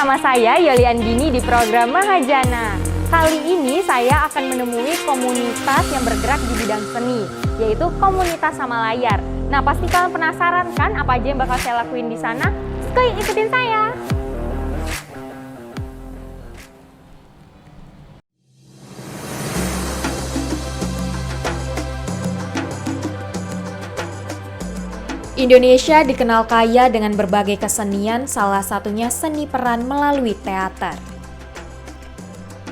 bersama saya Yoli Andini di program Mahajana. Kali ini saya akan menemui komunitas yang bergerak di bidang seni, yaitu komunitas sama layar. Nah, pasti kalian penasaran kan apa aja yang bakal saya lakuin di sana? Skuy, ikutin saya! Indonesia dikenal kaya dengan berbagai kesenian, salah satunya seni peran melalui teater.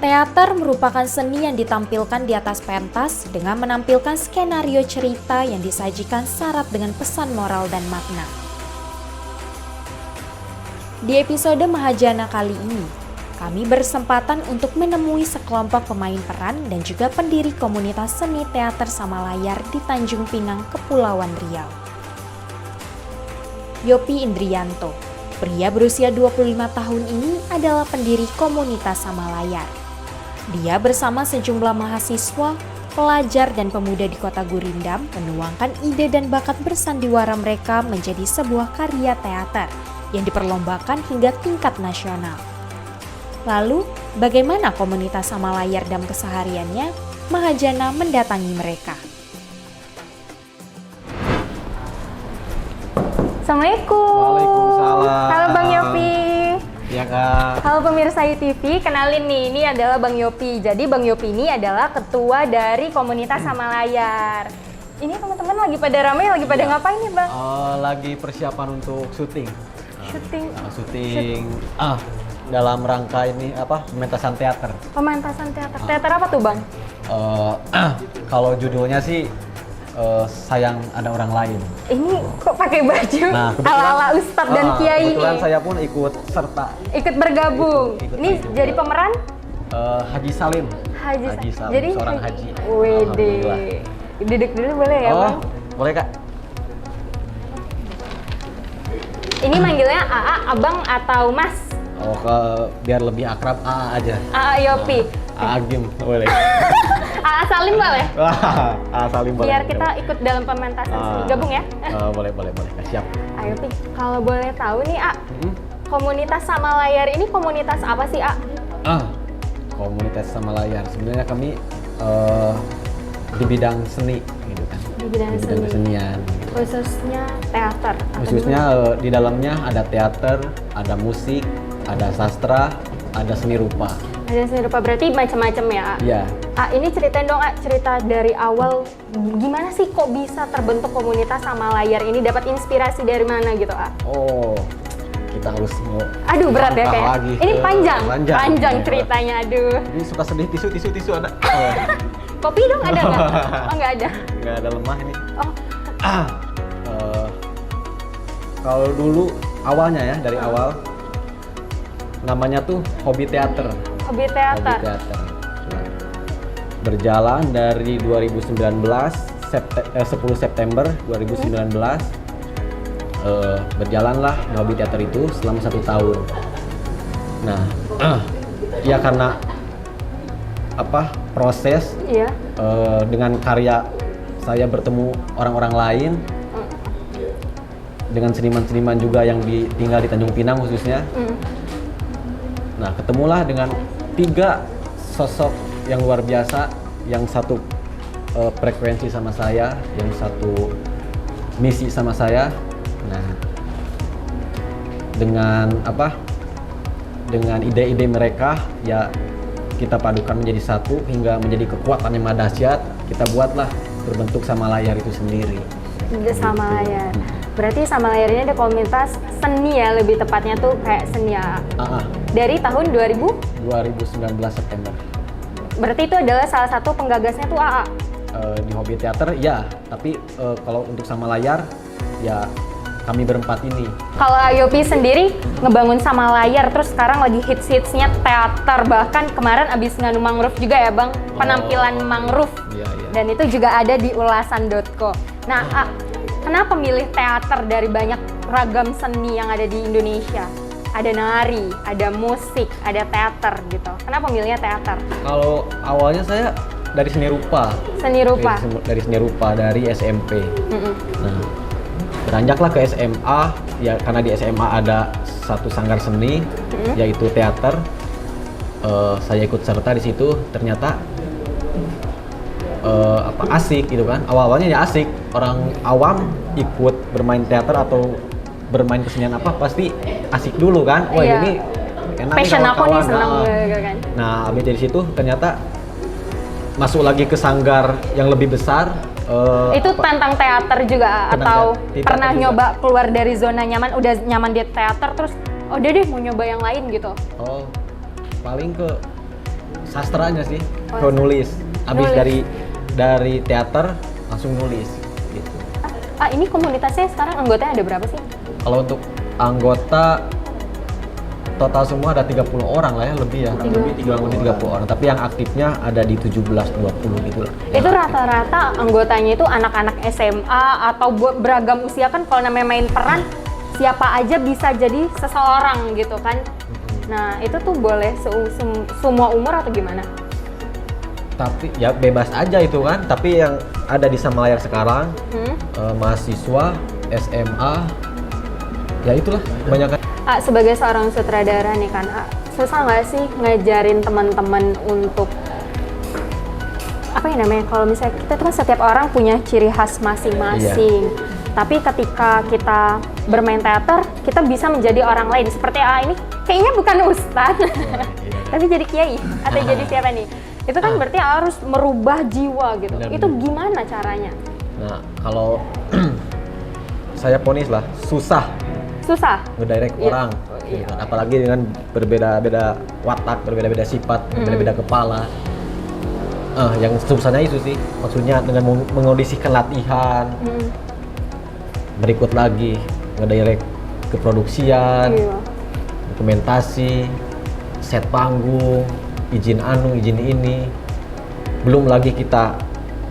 Teater merupakan seni yang ditampilkan di atas pentas dengan menampilkan skenario cerita yang disajikan syarat dengan pesan moral dan makna. Di episode Mahajana kali ini, kami bersempatan untuk menemui sekelompok pemain peran dan juga pendiri komunitas seni teater sama layar di Tanjung Pinang, Kepulauan Riau. Yopi Indrianto, pria berusia 25 tahun ini adalah pendiri komunitas sama layar. Dia bersama sejumlah mahasiswa, pelajar, dan pemuda di kota Gurindam menuangkan ide dan bakat bersandiwara mereka menjadi sebuah karya teater yang diperlombakan hingga tingkat nasional. Lalu, bagaimana komunitas sama layar dalam kesehariannya? Mahajana mendatangi mereka. Assalamualaikum. Waalaikumsalam. Halo Bang Yopi. Ya Kak. Halo pemirsa ITV, kenalin nih, ini adalah Bang Yopi. Jadi Bang Yopi ini adalah ketua dari komunitas sama layar. Ini teman-teman lagi pada ramai, lagi pada ngapain nih Bang? Lagi persiapan untuk syuting. Syuting. Dalam rangka ini pementasan teater. Pementasan teater. Teater apa tuh Bang? Kalau judulnya sih sayang ada orang lain. Ini kok pakai baju ala-ala Ustadz dan Kiai ini? Kebetulan saya pun ikut serta. Ikut bergabung. Ikut ini juga. jadi pemeran? Haji Salim. Haji Salim. Jadi seorang haji. Wede. Duduk dulu boleh ya Bang? Boleh Kak. Ini manggilnya AA, Abang atau Mas? Biar lebih akrab AA aja. AA Yopi. AA Gim, boleh. AA Salim boleh? AA Salim boleh. Biar kita ikut dalam pementasan seni. Gabung ya? Boleh. Siap. Ayo Pi, kalau boleh tahu nih A, komunitas sama layar ini komunitas apa sih A? Komunitas sama layar. Sebenarnya kami di bidang seni gitu kan. Di bidang kesenian. Khususnya teater. Khususnya di dalamnya ada teater, ada musik, ada sastra, ada seni rupa. Ada seni rupa, berarti macam-macam ya A? Iya. A, ini ceritain dong A, cerita dari awal gimana sih kok bisa terbentuk komunitas sama layar ini, dapat inspirasi dari mana gitu A? Kita harus aduh berat ya kayak. Lagi. Ini panjang Iya. ceritanya, aduh. Ini suka sedih, tisu ada. Kopi dong ada nggak? Oh nggak ada. Nggak ada lemah ini. Oh. Kalau dulu awalnya ya, dari awal namanya tuh hobi teater. Hobi teater. Nah, berjalan dari 2019 10 September 2019 berjalanlah hobi teater itu selama 1 tahun. Nah, ya karena proses dengan karya saya bertemu orang-orang lain, dengan seniman-seniman juga yang tinggal di Tanjung Pinang khususnya. Nah, ketemulah dengan 3 sosok yang luar biasa, yang satu frekuensi sama saya, yang satu misi sama saya. Nah, dengan ide-ide mereka ya kita padukan menjadi satu hingga menjadi kekuatan yang dahsyat. Kita buatlah berbentuk sama layar itu sendiri. Sama layar. Berarti sama layar ini ada komunitas seni ya, lebih tepatnya tuh kayak seni ya. Dari tahun 2019 September. Berarti itu adalah salah satu penggagasnya tuh AA. Di hobi teater ya, tapi kalau untuk sama layar ya kami berempat ini. Kalau Yopi sendiri ngebangun sama layar, terus sekarang lagi hits-hitsnya teater, bahkan kemarin abis nganu mangrove juga ya Bang, penampilan mangrove. Iya. Dan itu juga ada di ulasan.co. Nah, kenapa milih teater dari banyak ragam seni yang ada di Indonesia? Ada nari, ada musik, ada teater gitu. Kenapa milihnya teater? Kalau awalnya saya dari seni rupa. Seni rupa? Dari seni rupa, dari SMP. Nah, beranjaklah ke SMA, ya karena di SMA ada satu sanggar seni, yaitu teater. Saya ikut serta di situ, ternyata asik gitu kan. Awal-awalnya ya asik, orang awam ikut bermain teater atau bermain kesenian apa pasti asik dulu kan. Wah ini enak nih passion aku nih, kawan-kawan. senang gitu kan. Nah habis dari situ ternyata masuk lagi ke sanggar yang lebih besar. Itu tentang teater juga atau teater pernah juga. nyoba keluar dari zona nyaman, udah nyaman di teater terus udah deh mau nyoba yang lain gitu? Oh, paling ke sastranya sih, Oh, ke nulis. Habis nulis. dari teater langsung nulis gitu. Ini komunitasnya sekarang anggotanya ada berapa sih? Kalau untuk anggota total semua ada 30 orang lah ya, lebih ya. Kurang lebih 30 orang. Tapi yang aktifnya ada di 17-20 gitu lah. Itu rata-rata anggotanya itu anak-anak SMA atau beragam usia kan, kalau namanya main peran siapa aja bisa jadi seseorang gitu kan. Nah itu tuh boleh semua umur atau gimana? Tapi ya bebas aja itu kan. Tapi yang ada di Samalayar sekarang mahasiswa SMA, ya itulah kebanyakan. Sebagai seorang sutradara nih kan, susah nggak sih ngajarin teman-teman untuk apa ya namanya, kalau misalnya kita tuh kan setiap orang punya ciri khas masing-masing. Tapi ketika kita bermain teater, kita bisa menjadi orang lain. Seperti ini kayaknya bukan ustadz, tapi jadi kiai atau jadi siapa nih? Itu kan berarti harus merubah jiwa gitu. Benar, Itu gimana caranya? Nah kalau saya ponis lah, susah Susah. ngedirect orang, gitu kan. Apalagi dengan berbeda-beda watak, berbeda-beda sifat, berbeda-beda kepala. Yang susahnya itu sih, maksudnya dengan mengondisikan latihan, berikut lagi ngedirect keproduksian, dokumentasi, set panggung, izin izin ini, belum lagi kita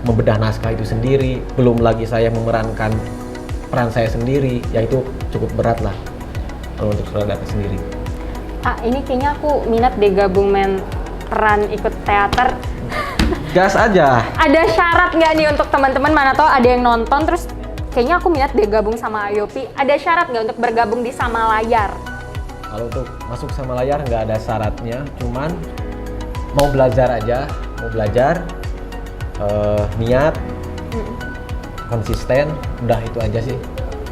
membedah naskah itu sendiri, belum lagi saya memerankan peran saya sendiri, ya itu cukup berat lah kalau untuk sutradara sendiri. Ini kayaknya aku minat deh gabung main peran ikut teater. Gas aja. Ada syarat nggak nih untuk teman-teman, mana tahu ada yang nonton terus kayaknya aku minat deh gabung sama Ayopi. Ada syarat nggak untuk bergabung di Samalayar? Kalau untuk masuk Samalayar nggak ada syaratnya, cuman mau belajar aja, niat, konsisten, udah itu aja sih.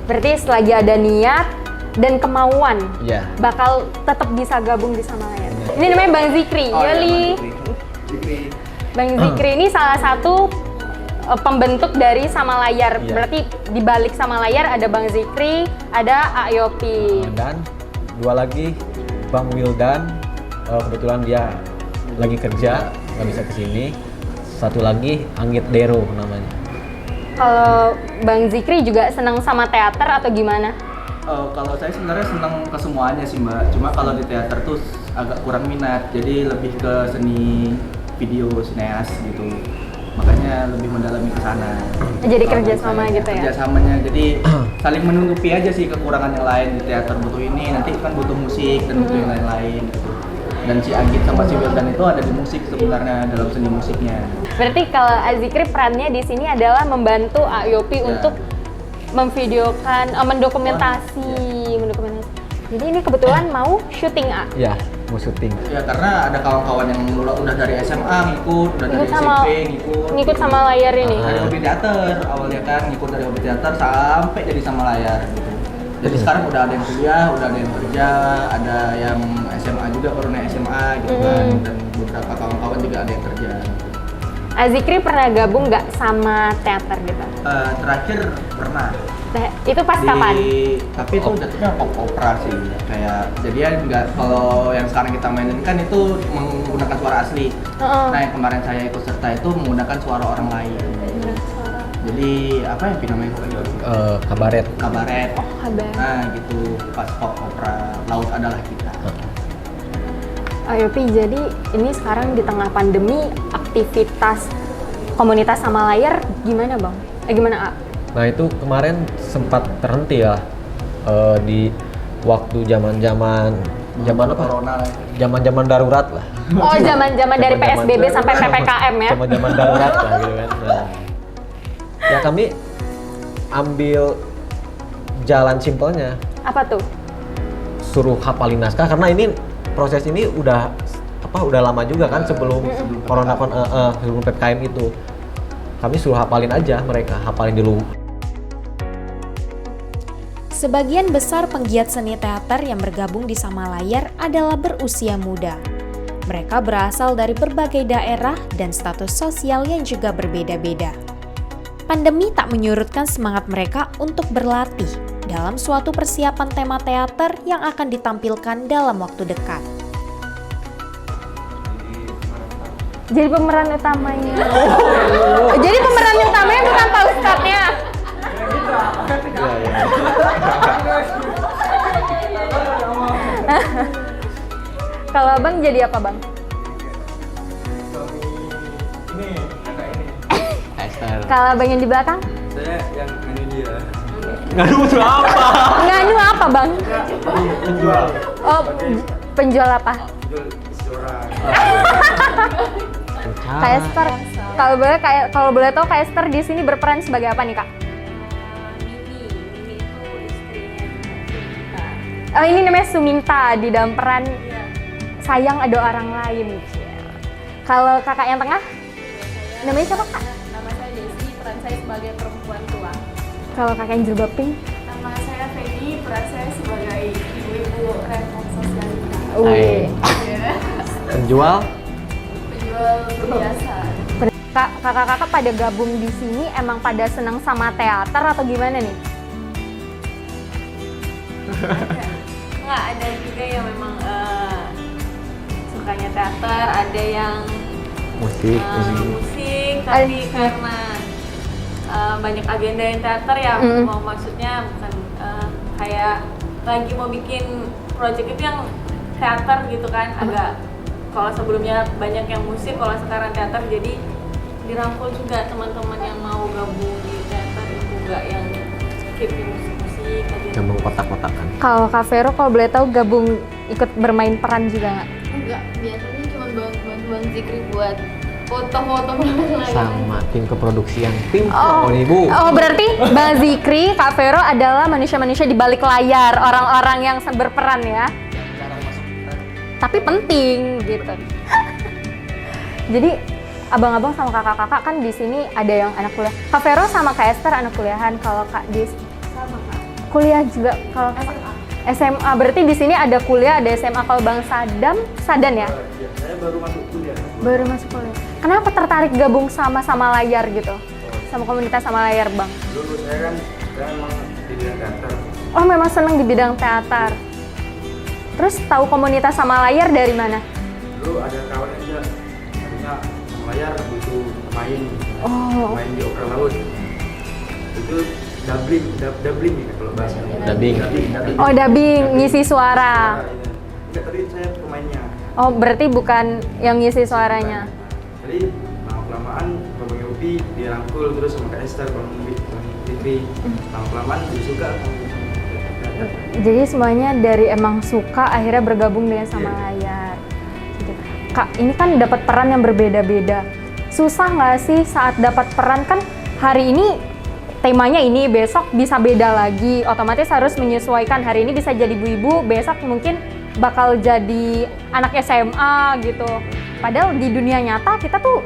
Berarti selagi ada niat dan kemauan, Iya. bakal tetap bisa gabung di Samalayar. Ini namanya Bang Zikri, Yoli. Bang Zikri ini salah satu pembentuk dari Samalayar. Iya. Berarti di balik Samalayar ada Bang Zikri, ada Ayopi. Dan dua lagi, Bang Wildan, kebetulan dia lagi kerja, nggak bisa kesini. Satu lagi Anggit Dero namanya. Kalau Bang Zikri juga senang sama teater atau gimana? Kalau saya sebenarnya senang ke semuanya sih Mbak. Cuma kalau di teater tuh agak kurang minat. Jadi lebih ke seni video, sineas gitu. Makanya lebih mendalami ke sana. Jadi Kalau kerjasama saya, gitu ya? Kerjasamanya. Jadi saling menutupi aja sih kekurangan yang lain. Di teater butuh ini, nanti kan butuh musik dan butuh yang lain-lain gitu. Dan si Anggit sama si Wildan itu ada di musik sebenarnya, dalam seni musiknya. Berarti kalau Azikri perannya di sini adalah membantu Ayopi untuk memvideokan, mendokumentasi. Jadi ini kebetulan mau syuting Ya, mau syuting. Ya karena ada kawan-kawan yang udah dari SMA ngikut, udah dari SMP ngikut sama layar ini. Dari hobi teater awalnya kan, ngikut dari hobi teater sampai jadi sama layar gitu. Jadi sekarang udah ada yang kuliah, udah ada yang kerja, ada yang SMA juga, baru naik SMA gitu kan, dan beberapa kawan-kawan juga ada yang kerja. Azikri pernah gabung nggak sama teater gitu? Terakhir pernah. Itu pas kapan? Tapi itu jatuhnya pop opera sih, kayak jadinya nggak, kalau yang sekarang kita mainin kan itu menggunakan suara asli. Nah yang kemarin saya ikut serta itu menggunakan suara orang lain. Jadi apa yang namanya Kabaret. kabaret. Oh, kabar. Nah gitu, pas pop opera Laut Adalah Kita. Ayopi, jadi ini sekarang di tengah pandemi, aktivitas komunitas sama layar gimana Bang? Gimana A? Nah itu kemarin sempat terhenti ya, di waktu zaman apa? Corona lah. Zaman darurat lah. Oh, zaman-zaman dari PSBB sampai PPKM ya? Zaman darurat lah gitu kan. Nah, ya kami ambil jalan simpelnya, Apa tuh? suruh hafalin naskah karena ini proses ini udah lama juga kan sebelum corona sebelum PPKM itu. Kami suruh hafalin aja mereka, hafalin di rumah. Sebagian besar penggiat seni teater yang bergabung di Samalayar adalah berusia muda. Mereka berasal dari berbagai daerah dan status sosial yang juga berbeda-beda. Pandemi tak menyurutkan semangat mereka untuk berlatih dalam suatu persiapan tema teater yang akan ditampilkan dalam waktu dekat. Jadi pemeran utamanya. Jadi pemeran utamanya bukan Pak Ustadznya. Kalau abang jadi apa bang? Ini, kakak ini. Esther. Kalau abang yang di belakang? Saya yang ini dia. Nganu itu apa? Nganu apa bang? Penjual. Oh, penjual apa? Penjual istora. Kak Esther. Kalau boleh tahu Kak Esther di sini berperan sebagai apa nih kak? Mimi itu istrinya Suminta. Oh ini namanya Suminta di dalam peran sayang ada orang lain. Kalau kakak yang tengah? Namanya siapa kak? Nama saya Desi, peran saya sebagai perempuan tua. Kalau kakak yang jilbab pink? Nama saya Feni, peran saya sebagai ibu-ibu reform sosialita. Wih. Penjual? Penjual biasa. Kakak-kakak pada gabung di sini emang pada senang sama teater atau gimana nih? Nggak, ada juga yang memang sukanya teater, ada yang Musik. musik, tapi karena banyak agenda yang teater ya mau maksudnya bukan kayak lagi mau bikin project itu yang teater gitu kan, agak kalau sebelumnya banyak yang musik, kalau sekarang teater, jadi dirangkul juga teman-teman yang mau gabung di teater itu, nggak yang skip di musik-musik aja. Yang mengkotak-kotakan. Kalau Kak Vero kalau boleh tahu gabung ikut bermain peran juga nggak? Enggak, biasanya cuma bantuan Zikri buat foto-foto lain. Sama tim keproduksian. Tim Ibu. Oh berarti Bang Zikri, Kak Vero adalah manusia-manusia di balik layar, orang-orang yang berperan ya. Tapi penting gitu. Jadi abang-abang sama kakak-kakak kan di sini ada yang anak kuliah. Kak Vero sama Kak Esther anak kuliahan, kalau Kak Dis Sama Kak. kuliah juga. Kalau Kakak SMA berarti di sini ada kuliah, ada SMA. Kalau Bang Sadan ya? Saya baru masuk kuliah. Baru masuk kuliah. Kenapa tertarik gabung sama layar gitu? Sama komunitas sama layar Bang? Dulu saya memang di bidang teater. Oh memang senang di bidang teater. Terus tahu komunitas sama layar dari mana? Dulu ada kawan aja, katanya layar butuh pemain, Oh. main di opera laut. Itu dubbing ya kalau bahasa. Dubbing. Oh dubbing, ngisi suara. Enggak, tadi saya pemainnya. Oh berarti bukan yang ngisi suaranya. Jadi lama-kelamaan Bang Yopi dirangkul terus sama Kak Esther, Bang Fitri. Lama-kelamaan jadi suka sama teater. Jadi semuanya dari emang suka akhirnya bergabung dengan sama layar. Gitu. Kak, ini kan dapat peran yang berbeda-beda. Susah nggak sih saat dapat peran kan hari ini temanya ini, besok bisa beda lagi. Otomatis harus menyesuaikan. Hari ini bisa jadi ibu-ibu, besok mungkin bakal jadi anak SMA gitu. Padahal di dunia nyata kita tuh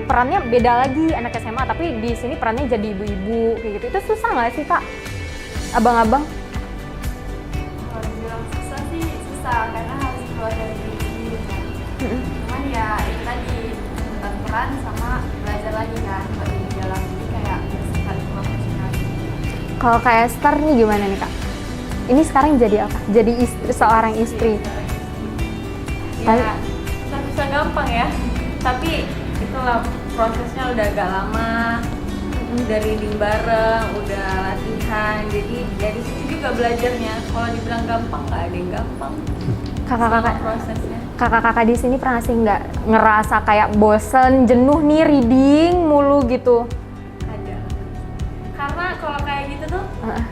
perannya beda lagi anak SMA, tapi di sini perannya jadi ibu-ibu kayak gitu. Itu susah nggak sih Kak? Abang-abang? Kalau dibilang susah sih susah, karena harus keluar dari diri kan. Cuman ya itu tadi, tentang peran sama belajar lagi kan, kalau di dalam ini kayak bersifat profesional. Kalau kayak Esther nih gimana nih Kak? Ini sekarang jadi apa? Jadi seorang istri. Ya, susah gampang ya, tapi itulah prosesnya udah agak lama, udah reading bareng, udah latihan, jadi dari situ juga belajarnya. Kalau dibilang gampang, nggak ada yang gampang. Kakak-kakak, Sama prosesnya. kakak-kakak di sini pernah sih nggak ngerasa kayak bosen, jenuh nih reading mulu gitu? Ada. Karena kalau kayak gitu tuh,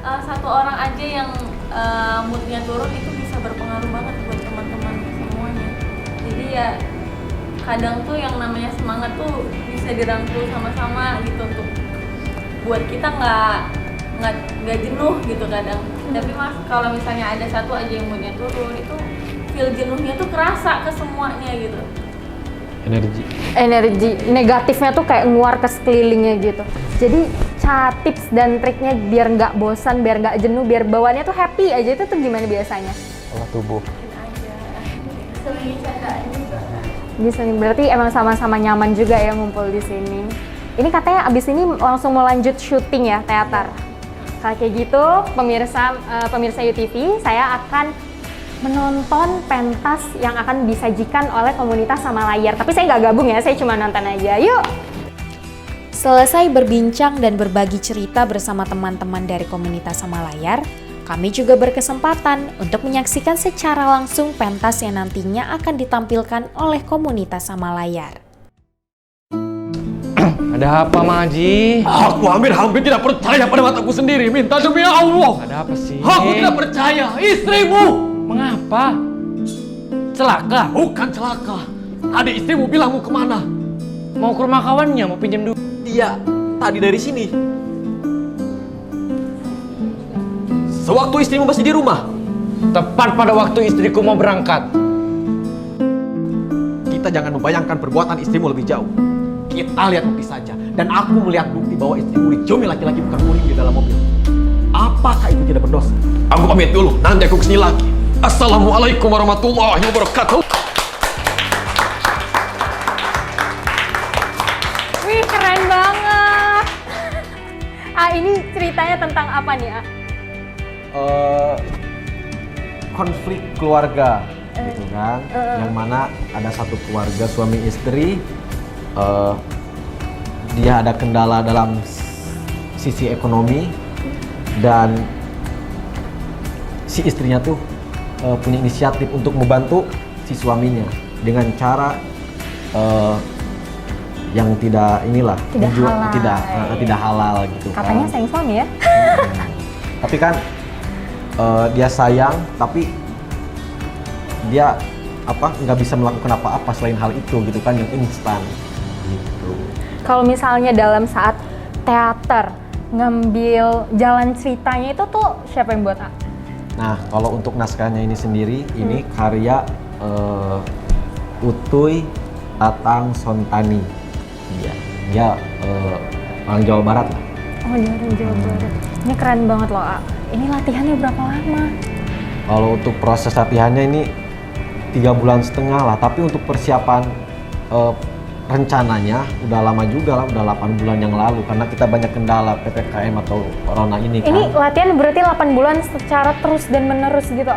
satu orang aja yang moodnya turun itu bisa berpengaruh banget buat teman-teman semuanya. Jadi ya kadang tuh yang namanya semangat tuh bisa dirangkul sama-sama gitu untuk buat kita nggak nggak jenuh gitu kadang. Tapi mas kalau misalnya ada satu aja yang moodnya turun itu feel jenuhnya tuh kerasa ke semuanya gitu. Energi negatifnya tuh kayak nguar ke sekelilingnya gitu. Jadi tips dan triknya biar nggak bosan, biar nggak jenuh, biar bawaannya tuh happy aja itu tuh gimana biasanya? Olah tubuh. Sering candaan juga. Di sini berarti emang sama-sama nyaman juga ya ngumpul di sini. Ini katanya abis ini langsung mau lanjut syuting ya teater. Kalau kayak gitu pemirsa UTV, saya akan menonton pentas yang akan disajikan oleh komunitas Sama Layar. Tapi saya nggak gabung ya, saya cuma nonton aja. Yuk! Selesai berbincang dan berbagi cerita bersama teman-teman dari komunitas Sama Layar, kami juga berkesempatan untuk menyaksikan secara langsung pentas yang nantinya akan ditampilkan oleh komunitas Sama Layar. Ada apa, Mang Haji? Aku hampir tidak percaya pada mataku sendiri. Minta demi Allah. Ada apa sih? Aku tidak percaya. Istrimu. Mengapa? Celaka? Bukan celaka. Tadi istrimu bilang mau kemana? Mau ke rumah kawannya, mau pinjam duit. Iya, tadi dari sini. Sewaktu istrimu masih di rumah. Tepat pada waktu istriku mau berangkat. Kita jangan membayangkan perbuatan istrimu lebih jauh. Kita lihat bukti saja. Dan aku melihat bukti bahwa istrimu diciumi laki-laki bukan murim di dalam mobil. Apakah itu tidak berdosa? Aku pamit dulu, nanti aku kesini lagi. Assalamualaikum warahmatullahi wabarakatuh. Wih, keren banget. Ini ceritanya tentang apa nih, Konflik keluarga, gitu kan? Yang mana ada satu keluarga suami istri, dia ada kendala dalam sisi ekonomi dan si istrinya tuh punya inisiatif untuk membantu si suaminya dengan cara yang tidak tidak halal gitu. Katanya kan. sayang suami ya? Tapi kan dia sayang, tapi dia nggak bisa melakukan apa-apa selain hal itu gitu kan, yang instan gitu. Kalau misalnya dalam saat teater ngambil jalan ceritanya itu tuh siapa yang buat? Nah, kalau untuk naskahnya ini sendiri, ini karya Utuy Tatang Sontani. Dia orang Jawa Barat lah. Oh, dia orang Jawa Barat. Ini keren banget loh, Ini latihannya berapa lama? Kalau untuk proses latihannya ini 3,5 bulan lah, tapi untuk persiapan rencananya udah lama juga lah, udah 8 bulan yang lalu karena kita banyak kendala PPKM atau corona ini kan. Ini latihan berarti 8 bulan secara terus dan menerus gitu,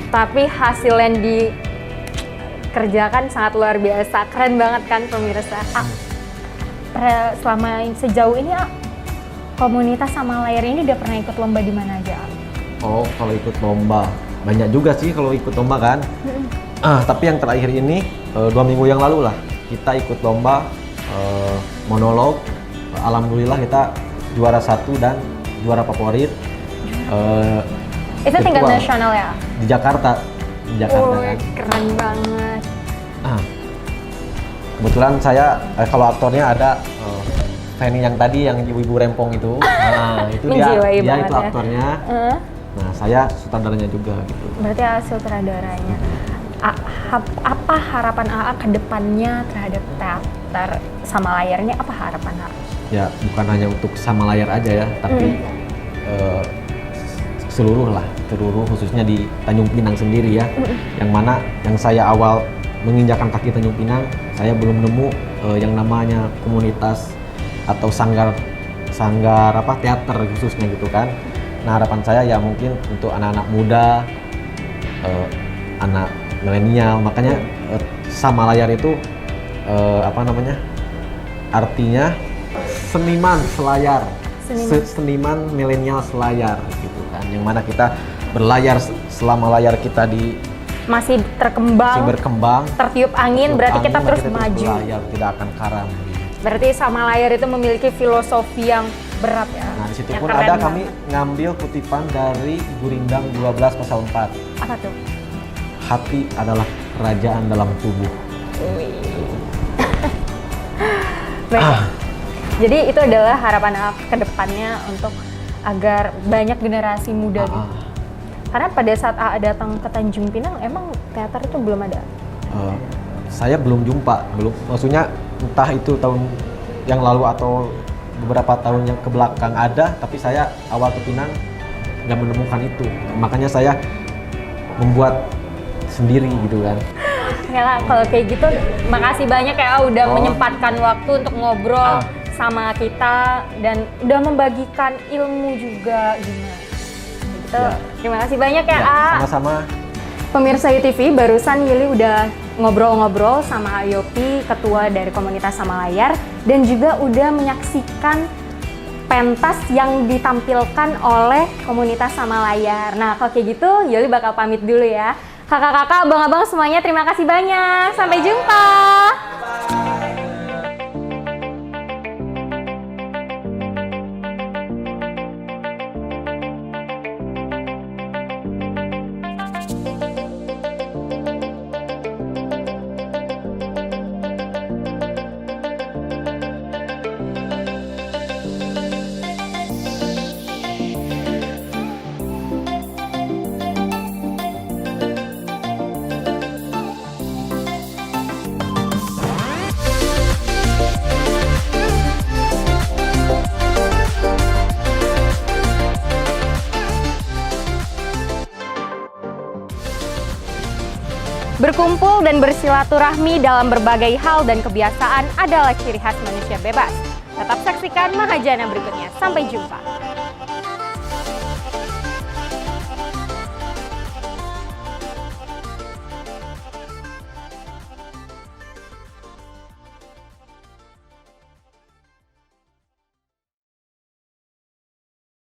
Tapi hasil yang dikerjakan sangat luar biasa, keren banget kan pemirsa. Selama sejauh ini komunitas Sama Layar ini udah pernah ikut lomba di mana aja? Oh, kalau ikut lomba banyak juga sih kalau ikut lomba kan. Tapi yang terakhir ini 2 minggu yang lalu lah kita ikut lomba monolog. Alhamdulillah kita juara 1 dan juara favorit. Itu tingkat nasional ya? Di Jakarta. Kan. Keren banget. Kebetulan saya kalau aktornya ada Feni yang tadi yang ibu-ibu rempong itu. Nah, itu dia itu aktornya. Nah, saya sutradaranya juga gitu. Berarti sutradaranya. Apa harapan AA ke depannya terhadap teater Sama Layarnya? Apa harapan AA? Ya, bukan hanya untuk Sama Layar aja ya, tapi seluruh khususnya di Tanjung Pinang sendiri ya. Yang mana yang saya awal menginjakan kaki Tanjung Pinang, saya belum nemu yang namanya komunitas atau sanggar teater khususnya gitu kan. Nah, harapan saya ya mungkin untuk anak-anak muda, anak milenial, makanya Sama Layar itu artinya seniman selayar, seniman milenial selayar gitu kan, yang mana kita berlayar selama layar kita masih berkembang, tertiup angin, berarti kita terus maju, berlayar, tidak akan karam. Berarti Sama Layar itu memiliki filosofi yang berat ya. Nah, di situ pun ada kami ngambil kutipan dari Gurindam 12 pasal 4. Apa tuh? Hati adalah kerajaan dalam tubuh. Jadi itu adalah harapan aku ke depannya untuk agar banyak generasi muda gitu. Karena pada saat AA datang ke Tanjung Pinang emang teater itu belum ada. Saya belum jumpa, maksudnya entah itu tahun yang lalu atau beberapa tahun yang kebelakang ada, tapi saya awal ke Pinang nggak menemukan itu. Makanya saya membuat sendiri gitu kan. Oke lah, kalau kayak gitu makasih banyak ya udah menyempatkan waktu untuk ngobrol sama kita dan udah membagikan ilmu juga gimana. Gitu. Ya. Terima kasih banyak ya, A. Sama-sama. Pemirsa ITV, barusan Yuli udah ngobrol-ngobrol sama Yopi, ketua dari komunitas Sama Layar, dan juga udah menyaksikan pentas yang ditampilkan oleh komunitas Sama Layar. Nah, kalau kayak gitu, Yuli bakal pamit dulu ya. Kakak-kakak, abang-abang semuanya terima kasih banyak. Sampai jumpa. Berkumpul dan bersilaturahmi dalam berbagai hal dan kebiasaan adalah ciri khas manusia bebas. Tetap saksikan Mahajana berikutnya. Sampai jumpa.